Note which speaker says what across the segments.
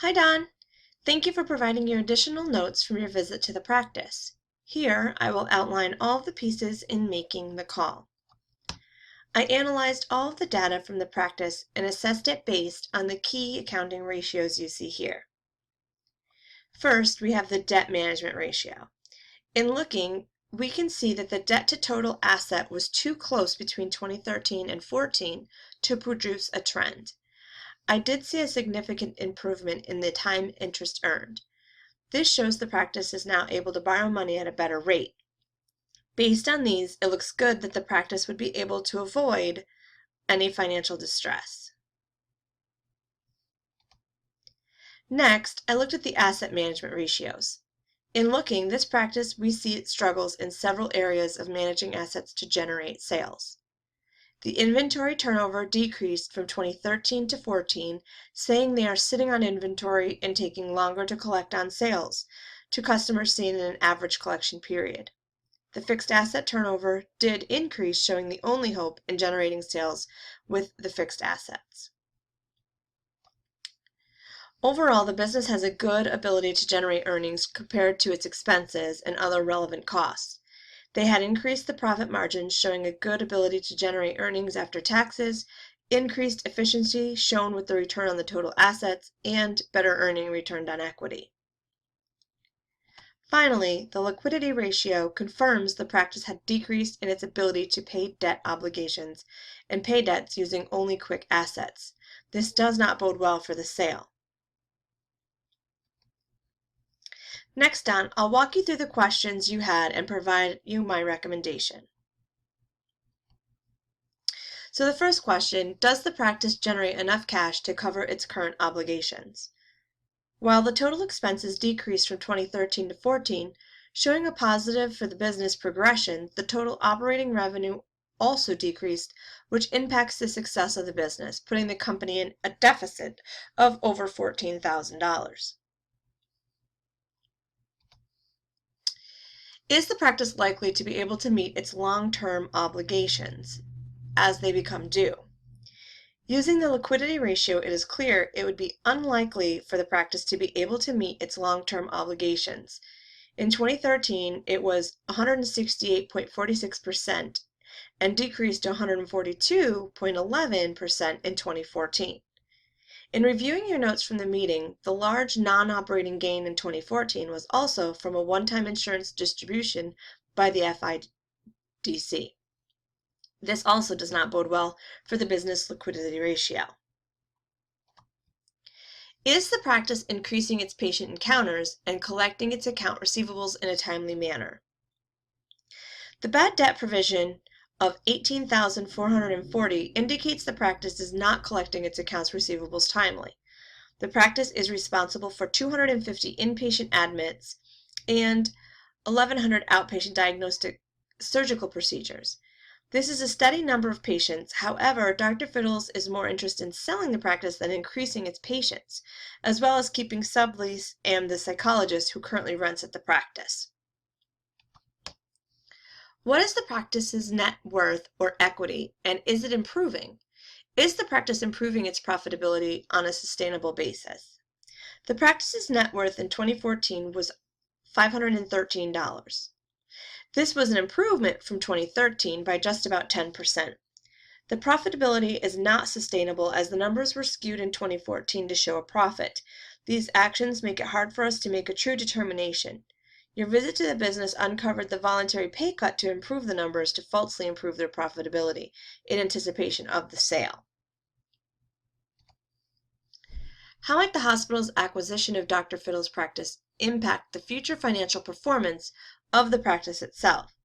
Speaker 1: Hi Don! Thank you for providing your additional notes from your visit to the practice. Here, I will outline all of the pieces in making the call. I analyzed all of the data from the practice and assessed it based on the key accounting ratios you see here. First, we have the debt management ratio. In looking, we can see that the debt to total asset was too close between 2013 and 14 to produce a trend. I did see a significant improvement in the time interest earned. This shows the practice is now able to borrow money at a better rate. Based on these, it looks good that the practice would be able to avoid any financial distress. Next, I looked at the asset management ratios. In looking, this practice, we see it struggles in several areas of managing assets to generate sales. The inventory turnover decreased from 2013 to 14, saying they are sitting on inventory and taking longer to collect on sales, to customers seen in an average collection period. The fixed asset turnover did increase, showing the only hope in generating sales with the fixed assets. Overall, the business has a good ability to generate earnings compared to its expenses and other relevant costs. They had increased the profit margins, showing a good ability to generate earnings after taxes, increased efficiency shown with the return on the total assets, and better earning return on equity. Finally, the liquidity ratio confirms the practice had decreased in its ability to pay debt obligations and pay debts using only quick assets. This does not bode well for the sale. Next, Don, I'll walk you through the questions you had and provide you my recommendation. So the first question, does the practice generate enough cash to cover its current obligations? While the total expenses decreased from 2013 to 14, showing a positive for the business progression, the total operating revenue also decreased, which impacts the success of the business, putting the company in a deficit of over $14,000. Is the practice likely to be able to meet its long-term obligations as they become due? Using the liquidity ratio, it is clear it would be unlikely for the practice to be able to meet its long-term obligations. In 2013, it was 168.46% and decreased to 142.11% in 2014. In reviewing your notes from the meeting, the large non-operating gain in 2014 was also from a one-time insurance distribution by the FIDC. This also does not bode well for the business liquidity ratio. Is the practice increasing its patient encounters and collecting its account receivables in a timely manner? The bad debt provision of $18,440 indicates the practice is not collecting its accounts receivables timely. The practice is responsible for 250 inpatient admits and 1,100 outpatient diagnostic surgical procedures. This is a steady number of patients. However, Dr. Fiddles is more interested in selling the practice than increasing its patients, as well as keeping sublease and the psychologist who currently rents at the practice. What is the practice's net worth or equity, and is it improving? Is the practice improving its profitability on a sustainable basis? The practice's net worth in 2014 was $513. This was an improvement from 2013 by just about 10%. The profitability is not sustainable as the numbers were skewed in 2014 to show a profit. These actions make it hard for us to make a true determination. Your visit to the business uncovered the voluntary pay cut to improve the numbers to falsely improve their profitability in anticipation of the sale. How might the hospital's acquisition of Dr. Fiddle's practice impact the future financial performance of the practice itself?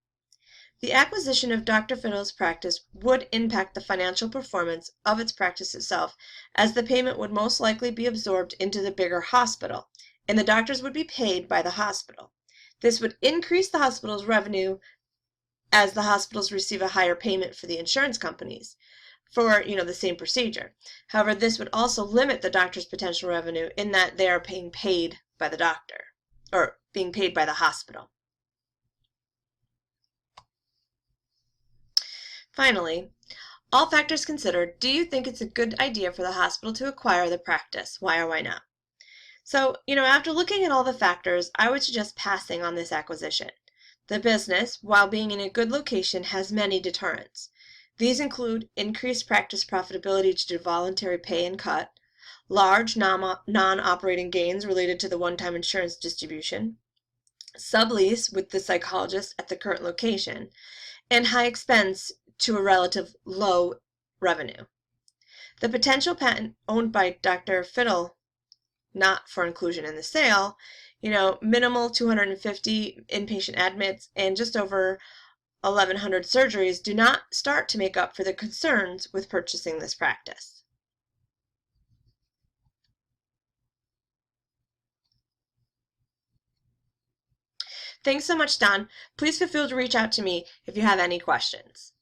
Speaker 1: The acquisition of Dr. Fiddle's practice would impact the financial performance of its practice itself, as the payment would most likely be absorbed into the bigger hospital, and the doctors would be paid by the hospital. This would increase the hospital's revenue as the hospitals receive a higher payment for the insurance companies for the same procedure. However, this would also limit the doctor's potential revenue in that they are being paid by the doctor or being paid by the hospital. Finally, all factors considered, do you think it's a good idea for the hospital to acquire the practice? Why or why not? So, after looking at all the factors, I would suggest passing on this acquisition. The business, while being in a good location, has many deterrents. These include increased practice profitability due to voluntary pay and cut, large non-operating gains related to the one-time insurance distribution, sublease with the psychologist at the current location, and high expense to a relative low revenue. The potential patent owned by Dr. Fiddle, not for inclusion in the sale, minimal 250 inpatient admits and just over 1,100 surgeries do not start to make up for the concerns with purchasing this practice. Thanks so much, Don. Please feel free to reach out to me if you have any questions.